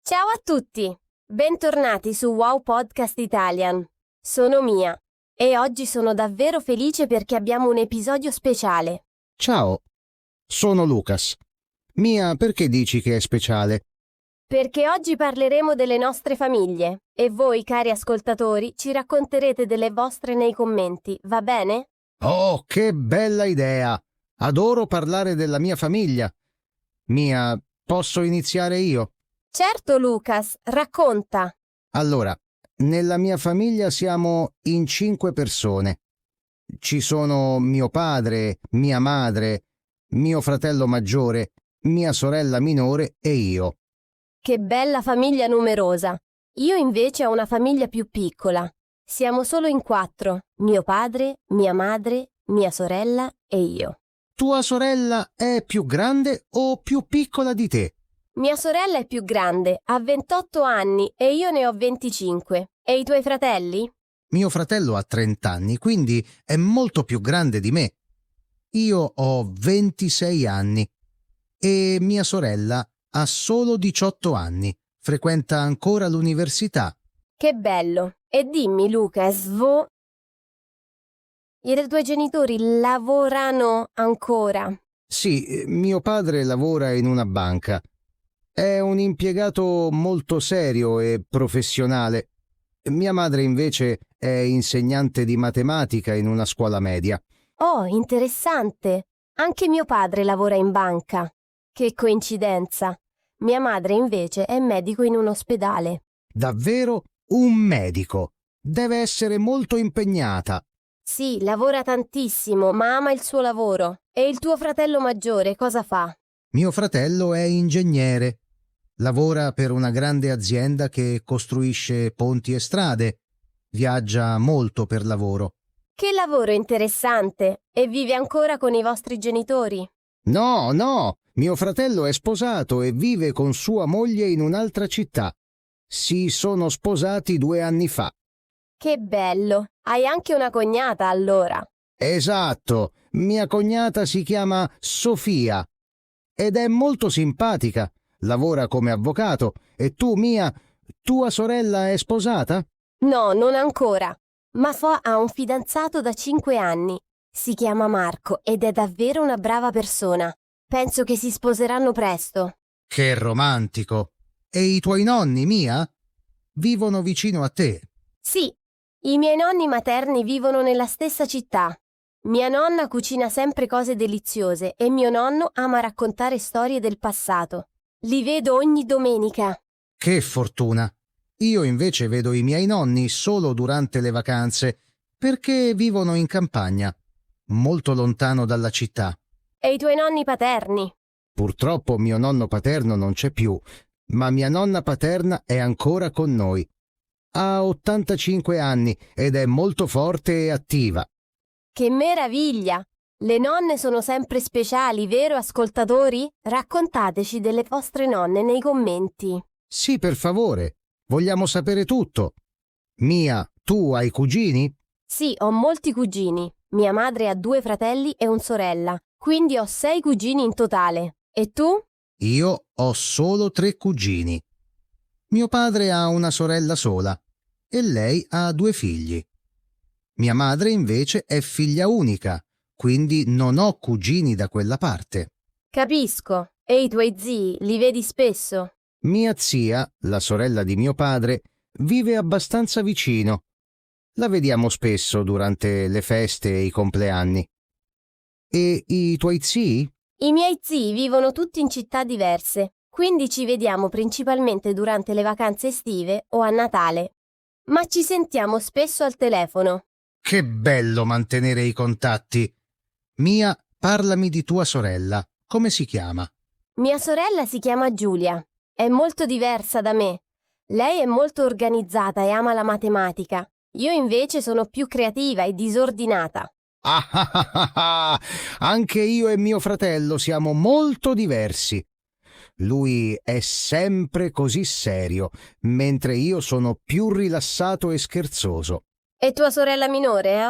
Ciao a tutti, bentornati su Wow Podcast Italian. Sono Mia e oggi sono davvero felice perché abbiamo un episodio speciale. Ciao, sono Lucas. Mia, perché dici che è speciale? Perché oggi parleremo delle nostre famiglie e voi, cari ascoltatori, ci racconterete delle vostre nei commenti, va bene? Oh, che bella idea! Adoro parlare della mia famiglia. Mia, posso iniziare io? Certo, Lucas, racconta. Allora, nella mia famiglia siamo in 5 persone. Ci sono mio padre, mia madre, mio fratello maggiore, mia sorella minore e io. Che bella famiglia numerosa. Io invece ho una famiglia più piccola. Siamo solo in 4, mio padre, mia madre, mia sorella e io. Tua sorella è più grande o più piccola di te? Mia sorella è più grande, ha 28 anni e io ne ho 25. E i tuoi fratelli? Mio fratello ha 30 anni, quindi è molto più grande di me. Io ho 26 anni e mia sorella ha solo 18 anni. Frequenta ancora l'università. Che bello! E dimmi, Lucas, i tuoi genitori lavorano ancora? Sì, mio padre lavora in una banca. È un impiegato molto serio e professionale. Mia madre invece è insegnante di matematica in una scuola media. Oh, interessante! Anche mio padre lavora in banca. Che coincidenza! Mia madre invece è medico in un ospedale. Davvero un medico. Deve essere molto impegnata. Sì, lavora tantissimo, ma ama il suo lavoro. E il tuo fratello maggiore cosa fa? Mio fratello è ingegnere. Lavora per una grande azienda che costruisce ponti e strade. Viaggia molto per lavoro. Che lavoro interessante! E vive ancora con i vostri genitori? No, no, mio fratello è sposato e vive con sua moglie in un'altra città. Si sono sposati 2 anni fa. Che bello! Hai anche una cognata allora. Esatto, mia cognata si chiama Sofia ed è molto simpatica. Lavora come avvocato. E tu, Mia, tua sorella è sposata? No, non ancora. Ma ha un fidanzato da 5 anni. Si chiama Marco ed è davvero una brava persona. Penso che si sposeranno presto. Che romantico! E i tuoi nonni, Mia? Vivono vicino a te? Sì, i miei nonni materni vivono nella stessa città. Mia nonna cucina sempre cose deliziose e mio nonno ama raccontare storie del passato. Li vedo ogni domenica. Che fortuna! Io invece vedo i miei nonni solo durante le vacanze, perché vivono in campagna, molto lontano dalla città. E i tuoi nonni paterni? Purtroppo mio nonno paterno non c'è più, ma mia nonna paterna è ancora con noi. Ha 85 anni ed è molto forte e attiva. Che meraviglia! Le nonne sono sempre speciali, vero ascoltatori? Raccontateci delle vostre nonne nei commenti. Sì, per favore, vogliamo sapere tutto. Mia, tu hai cugini? Sì, ho molti cugini. Mia madre ha 2 fratelli e una sorella, quindi ho 6 cugini in totale. E tu? Io ho solo 3 cugini. Mio padre ha una sorella sola e lei ha 2 figli. Mia madre invece è figlia unica, quindi non ho cugini da quella parte. Capisco. E i tuoi zii li vedi spesso? Mia zia, la sorella di mio padre, vive abbastanza vicino. La vediamo spesso durante le feste e i compleanni. E i tuoi zii? I miei zii vivono tutti in città diverse, quindi ci vediamo principalmente durante le vacanze estive o a Natale. Ma ci sentiamo spesso al telefono. Che bello mantenere i contatti. Mia, parlami di tua sorella. Come si chiama? Mia sorella si chiama Giulia. È molto diversa da me. Lei è molto organizzata e ama la matematica. Io invece sono più creativa e disordinata. Ah, ah, ah, ah, ah. Anche io e mio fratello siamo molto diversi. Lui è sempre così serio, mentre io sono più rilassato e scherzoso. E tua sorella minore?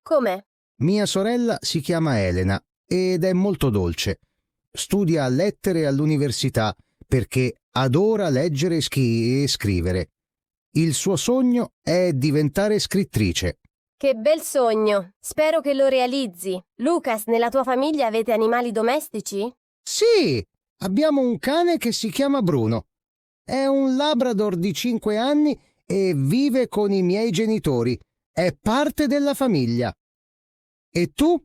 Com'è? Mia sorella si chiama Elena ed è molto dolce. Studia lettere all'università, perché adora leggere e scrivere. Il suo sogno è diventare scrittrice. Che bel sogno! Spero che lo realizzi. Lucas, nella tua famiglia avete animali domestici? Sì, abbiamo un cane che si chiama Bruno. È un Labrador di 5 anni e vive con i miei genitori. È parte della famiglia. E tu?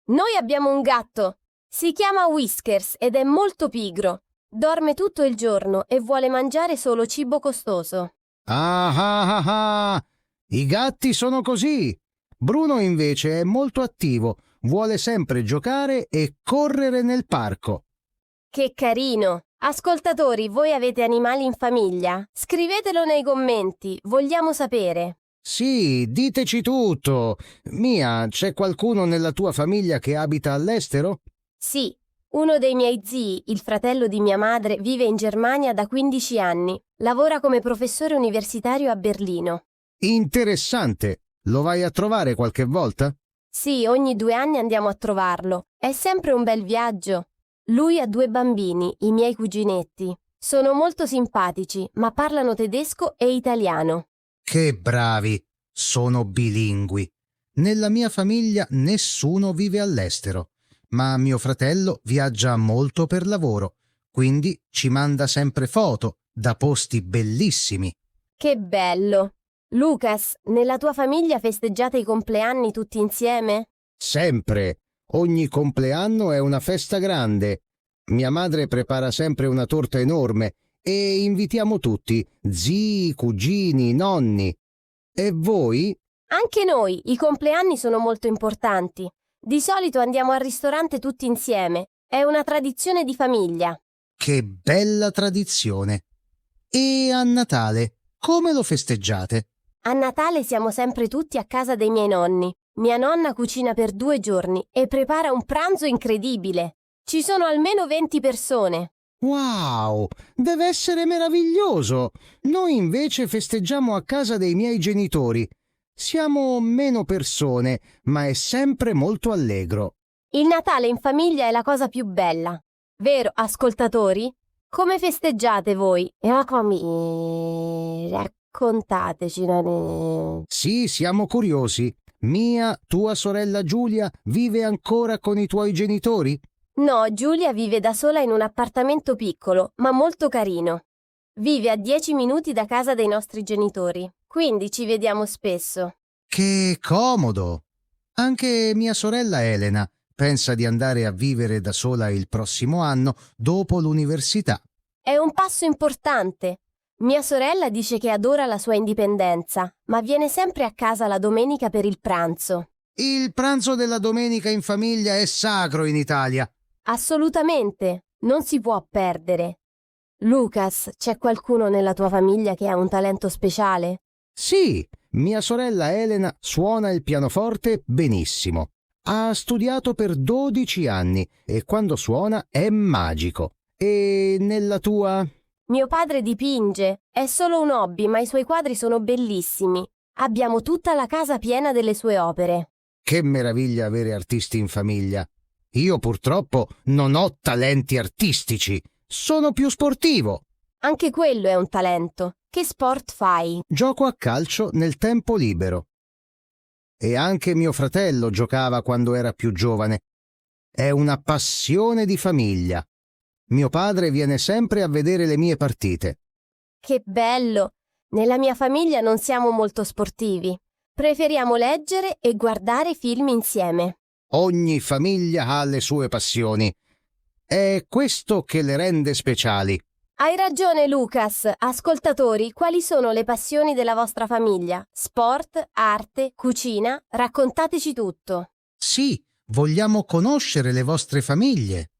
Noi abbiamo un gatto. Si chiama Whiskers ed è molto pigro. Dorme tutto il giorno e vuole mangiare solo cibo costoso. Ah ah ah ah! I gatti sono così. Bruno invece è molto attivo, vuole sempre giocare e correre nel parco. Che carino! Ascoltatori, voi avete animali in famiglia? Scrivetelo nei commenti, vogliamo sapere. Sì, diteci tutto. Mia, c'è qualcuno nella tua famiglia che abita all'estero? Sì, uno dei miei zii, il fratello di mia madre, vive in Germania da 15 anni. Lavora come professore universitario a Berlino. Interessante. Lo vai a trovare qualche volta? Sì, ogni 2 anni andiamo a trovarlo. È sempre un bel viaggio. Lui ha 2 bambini, i miei cuginetti. Sono molto simpatici, ma parlano tedesco e italiano. Che bravi! Sono bilingui. Nella mia famiglia nessuno vive all'estero, ma mio fratello viaggia molto per lavoro, quindi ci manda sempre foto da posti bellissimi. Che bello! Lucas, nella tua famiglia festeggiate i compleanni tutti insieme? Sempre. Ogni compleanno è una festa grande. Mia madre prepara sempre una torta enorme e invitiamo tutti, zii, cugini, nonni. E voi? Anche noi, i compleanni sono molto importanti. Di solito andiamo al ristorante tutti insieme. È una tradizione di famiglia. Che bella tradizione! E a Natale, come lo festeggiate? A Natale siamo sempre tutti a casa dei miei nonni. Mia nonna cucina per 2 giorni e prepara un pranzo incredibile. Ci sono almeno 20 persone. Wow! Deve essere meraviglioso! Noi invece festeggiamo a casa dei miei genitori. Siamo meno persone, ma è sempre molto allegro. Il Natale in famiglia è la cosa più bella. Vero, ascoltatori? Come festeggiate voi? Raccontateci. Sì, siamo curiosi. Mia, tua sorella Giulia, vive ancora con i tuoi genitori? No, Giulia vive da sola in un appartamento piccolo, ma molto carino. Vive a 10 minuti da casa dei nostri genitori, quindi ci vediamo spesso. Che comodo! Anche mia sorella Elena pensa di andare a vivere da sola il prossimo anno dopo l'università. È un passo importante. Mia sorella dice che adora la sua indipendenza, ma viene sempre a casa la domenica per il pranzo. Il pranzo della domenica in famiglia è sacro in Italia. Assolutamente, non si può perdere. Lucas, c'è qualcuno nella tua famiglia che ha un talento speciale? Sì, mia sorella Elena suona il pianoforte benissimo. Ha studiato per 12 anni e quando suona è magico. E nella tua? Mio padre dipinge. È solo un hobby, ma i suoi quadri sono bellissimi. Abbiamo tutta la casa piena delle sue opere. Che meraviglia avere artisti in famiglia. Io purtroppo non ho talenti artistici. Sono più sportivo. Anche quello è un talento. Che sport fai? Gioco a calcio nel tempo libero. E anche mio fratello giocava quando era più giovane. È una passione di famiglia. Mio padre viene sempre a vedere le mie partite. Che bello! Nella mia famiglia non siamo molto sportivi. Preferiamo leggere e guardare film insieme. Ogni famiglia ha le sue passioni. È questo che le rende speciali. Hai ragione, Lucas. Ascoltatori, quali sono le passioni della vostra famiglia? Sport, arte, cucina? Raccontateci tutto. Sì, vogliamo conoscere le vostre famiglie.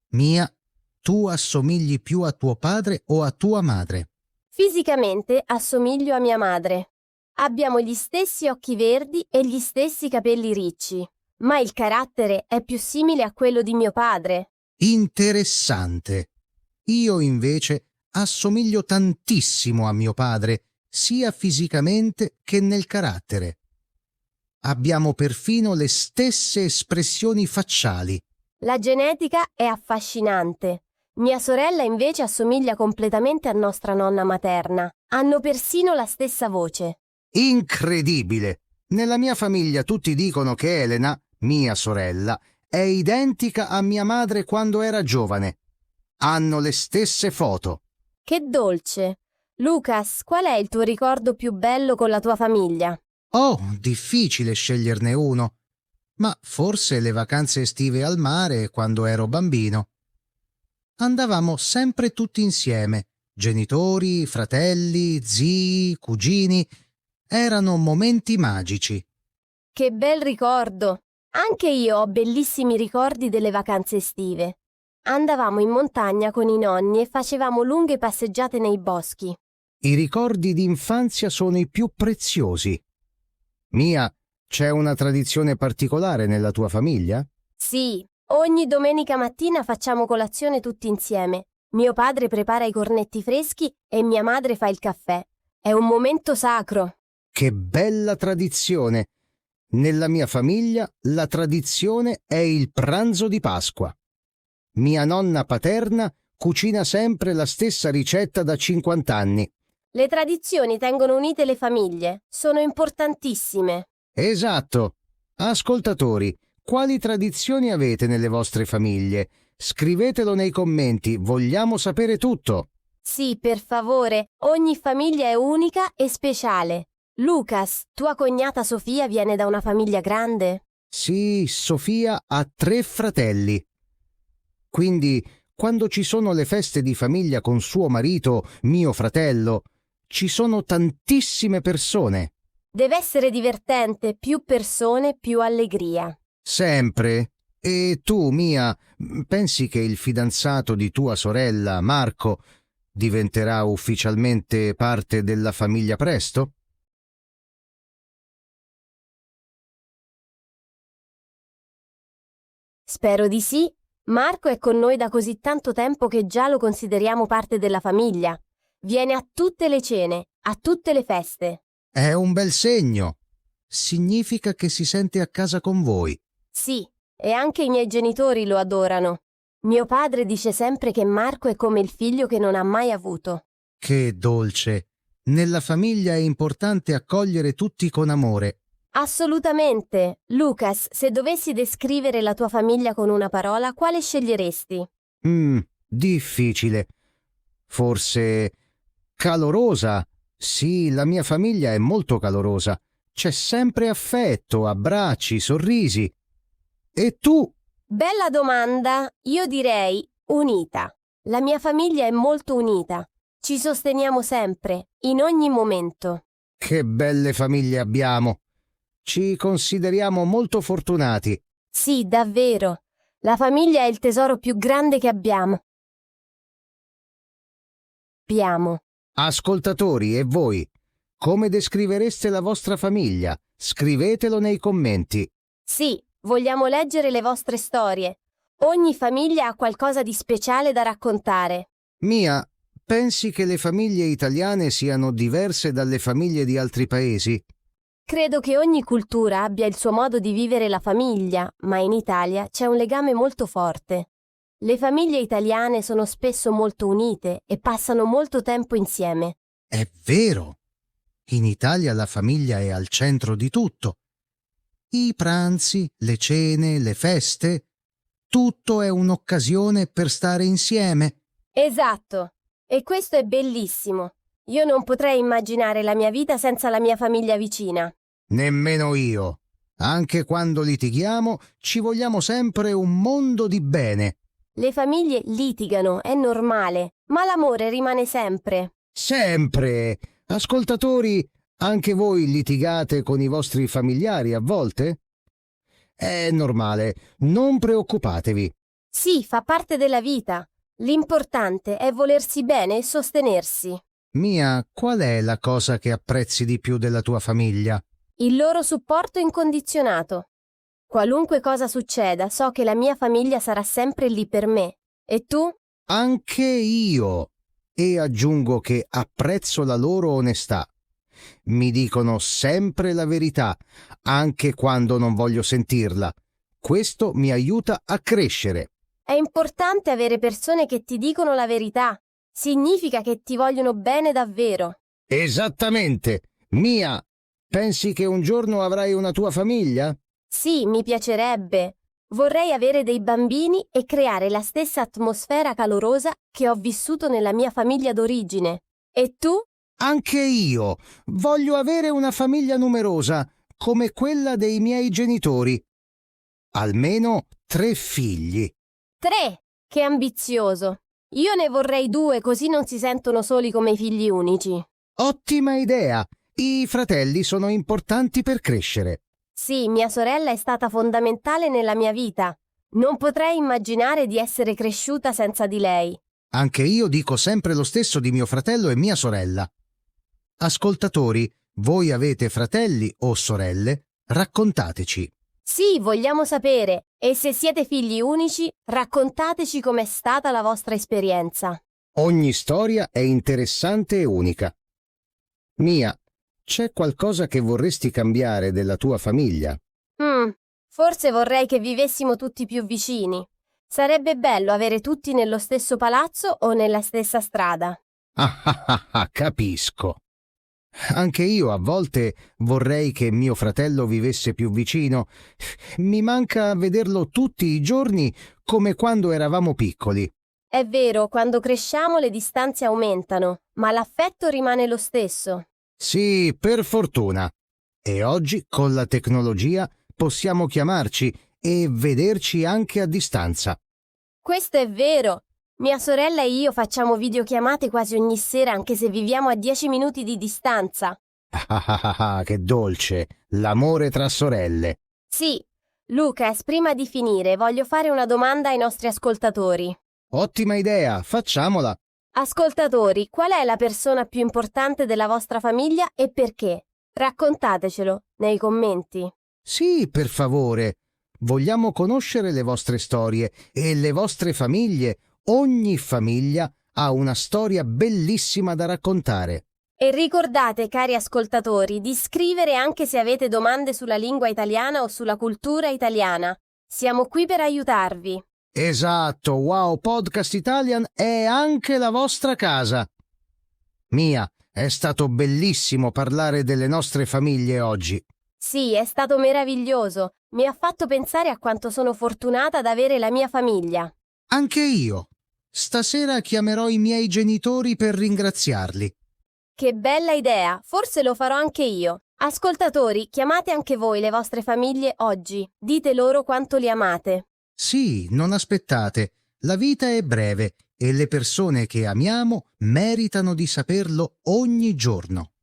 Mia, tu assomigli più a tuo padre o a tua madre? Fisicamente assomiglio a mia madre. Abbiamo gli stessi occhi verdi e gli stessi capelli ricci, ma il carattere è più simile a quello di mio padre. Interessante. Io invece assomiglio tantissimo a mio padre, sia fisicamente che nel carattere. Abbiamo perfino le stesse espressioni facciali. La genetica è affascinante. Mia sorella invece assomiglia completamente a nostra nonna materna. Hanno persino la stessa voce. Incredibile! Nella mia famiglia tutti dicono che Elena, mia sorella, è identica a mia madre quando era giovane. Hanno le stesse foto. Che dolce! Lucas, qual è il tuo ricordo più bello con la tua famiglia? Oh, difficile sceglierne uno. Ma forse le vacanze estive al mare quando ero bambino. Andavamo sempre tutti insieme, genitori, fratelli, zii, cugini. Erano momenti magici. Che bel ricordo! Anche io ho bellissimi ricordi delle vacanze estive. Andavamo in montagna con i nonni e facevamo lunghe passeggiate nei boschi. I ricordi d'infanzia sono i più preziosi. Mia, c'è una tradizione particolare nella tua famiglia? Sì, ogni domenica mattina facciamo colazione tutti insieme. Mio padre prepara i cornetti freschi e mia madre fa il caffè. È un momento sacro. Che bella tradizione! Nella mia famiglia la tradizione è il pranzo di Pasqua. Mia nonna paterna cucina sempre la stessa ricetta da 50 anni. Le tradizioni tengono unite le famiglie. Sono importantissime. Esatto. Ascoltatori, quali tradizioni avete nelle vostre famiglie? Scrivetelo nei commenti, vogliamo sapere tutto. Sì, per favore, ogni famiglia è unica e speciale. Lucas, tua cognata Sofia viene da una famiglia grande? Sì, Sofia ha 3 fratelli. Quindi, quando ci sono le feste di famiglia con suo marito, mio fratello, ci sono tantissime persone. Deve essere divertente, più persone, più allegria. Sempre. E tu, Mia, pensi che il fidanzato di tua sorella, Marco, diventerà ufficialmente parte della famiglia presto? Spero di sì. Marco è con noi da così tanto tempo che già lo consideriamo parte della famiglia. Viene a tutte le cene, a tutte le feste. È un bel segno. Significa che si sente a casa con voi. Sì, e anche i miei genitori lo adorano. Mio padre dice sempre che Marco è come il figlio che non ha mai avuto. Che dolce! Nella famiglia è importante accogliere tutti con amore. Assolutamente. Lucas, se dovessi descrivere la tua famiglia con una parola, quale sceglieresti? Difficile. Forse calorosa. Sì, la mia famiglia è molto calorosa. C'è sempre affetto, abbracci, sorrisi. E tu? Bella domanda. Io direi unita. La mia famiglia è molto unita. Ci sosteniamo sempre, in ogni momento. Che belle famiglie abbiamo. Ci consideriamo molto fortunati. Sì, davvero. La famiglia è il tesoro più grande che abbiamo. Ascoltatori, e voi? Come descrivereste la vostra famiglia? Scrivetelo nei commenti. Sì, vogliamo leggere le vostre storie. Ogni famiglia ha qualcosa di speciale da raccontare. Mia, pensi che le famiglie italiane siano diverse dalle famiglie di altri paesi? Credo che ogni cultura abbia il suo modo di vivere la famiglia, ma in Italia c'è un legame molto forte. Le famiglie italiane sono spesso molto unite e passano molto tempo insieme. È vero. In Italia la famiglia è al centro di tutto. I pranzi, le cene, le feste, tutto è un'occasione per stare insieme. Esatto. E questo è bellissimo. Io non potrei immaginare la mia vita senza la mia famiglia vicina. Nemmeno io. Anche quando litighiamo, ci vogliamo sempre un mondo di bene. Le famiglie litigano, è normale, ma l'amore rimane sempre. Sempre! Ascoltatori, anche voi litigate con i vostri familiari a volte? È normale, non preoccupatevi. Sì, fa parte della vita. L'importante è volersi bene e sostenersi. Mia, qual è la cosa che apprezzi di più della tua famiglia? Il loro supporto incondizionato. Qualunque cosa succeda, so che la mia famiglia sarà sempre lì per me. E tu? Anche io. E aggiungo che apprezzo la loro onestà. Mi dicono sempre la verità, anche quando non voglio sentirla. Questo mi aiuta a crescere. È importante avere persone che ti dicono la verità. Significa che ti vogliono bene davvero. Esattamente. Mia, pensi che un giorno avrai una tua famiglia? Sì, mi piacerebbe. Vorrei avere dei bambini e creare la stessa atmosfera calorosa che ho vissuto nella mia famiglia d'origine. E tu? Anche io. Voglio avere una famiglia numerosa, come quella dei miei genitori. Almeno 3 figli. 3! Che ambizioso! Io ne vorrei 2, così non si sentono soli come i figli unici. Ottima idea! I fratelli sono importanti per crescere. Sì, mia sorella è stata fondamentale nella mia vita. Non potrei immaginare di essere cresciuta senza di lei. Anche io dico sempre lo stesso di mio fratello e mia sorella. Ascoltatori, voi avete fratelli o sorelle? Raccontateci. Sì, vogliamo sapere. E se siete figli unici, raccontateci com'è stata la vostra esperienza. Ogni storia è interessante e unica. Mia, c'è qualcosa che vorresti cambiare della tua famiglia? Forse vorrei che vivessimo tutti più vicini. Sarebbe bello avere tutti nello stesso palazzo o nella stessa strada. Capisco. Anche io a volte vorrei che mio fratello vivesse più vicino. Mi manca vederlo tutti i giorni come quando eravamo piccoli. È vero, quando cresciamo le distanze aumentano, ma l'affetto rimane lo stesso. Sì, per fortuna. E oggi, con la tecnologia, possiamo chiamarci e vederci anche a distanza. Questo è vero. Mia sorella e io facciamo videochiamate quasi ogni sera anche se viviamo a 10 minuti di distanza. Che dolce, l'amore tra sorelle. Sì. Lucas, prima di finire voglio fare una domanda ai nostri ascoltatori. Ottima idea, facciamola. Ascoltatori, qual è la persona più importante della vostra famiglia e perché? Raccontatecelo nei commenti. Sì, per favore. Vogliamo conoscere le vostre storie e le vostre famiglie. Ogni famiglia ha una storia bellissima da raccontare. E ricordate, cari ascoltatori, di scrivere anche se avete domande sulla lingua italiana o sulla cultura italiana. Siamo qui per aiutarvi. Esatto, Wow Podcast Italian è anche la vostra casa. Mia, è stato bellissimo parlare delle nostre famiglie oggi. Sì, è stato meraviglioso. Mi ha fatto pensare a quanto sono fortunata ad avere la mia famiglia. Anche io. Stasera chiamerò i miei genitori per ringraziarli. Che bella idea, forse lo farò anche io. Ascoltatori, chiamate anche voi le vostre famiglie oggi. Dite loro quanto li amate. Sì, non aspettate. La vita è breve e le persone che amiamo meritano di saperlo ogni giorno.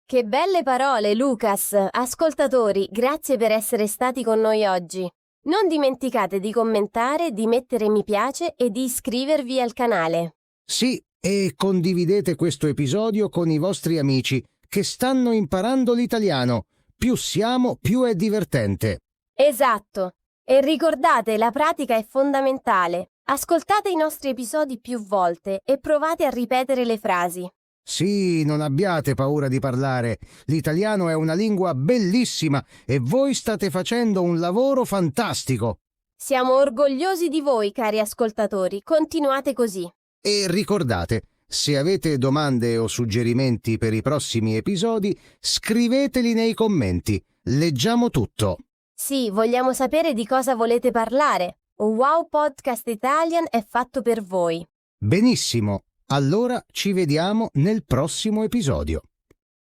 Che belle parole, Lucas! Ascoltatori, grazie per essere stati con noi oggi. Non dimenticate di commentare, di mettere mi piace e di iscrivervi al canale. Sì, e condividete questo episodio con i vostri amici che stanno imparando l'italiano. Più siamo, più è divertente. Esatto. E ricordate, la pratica è fondamentale. Ascoltate i nostri episodi più volte e provate a ripetere le frasi. Sì, non abbiate paura di parlare. L'italiano è una lingua bellissima e voi state facendo un lavoro fantastico. Siamo orgogliosi di voi, cari ascoltatori. Continuate così. E ricordate, se avete domande o suggerimenti per i prossimi episodi, scriveteli nei commenti. Leggiamo tutto. Sì, vogliamo sapere di cosa volete parlare. Wow Podcast Italian è fatto per voi. Benissimo. Allora ci vediamo nel prossimo episodio.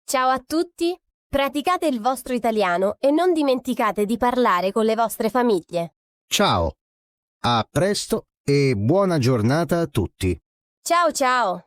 Ciao a tutti, praticate il vostro italiano e non dimenticate di parlare con le vostre famiglie. Ciao, a presto e buona giornata a tutti. Ciao ciao!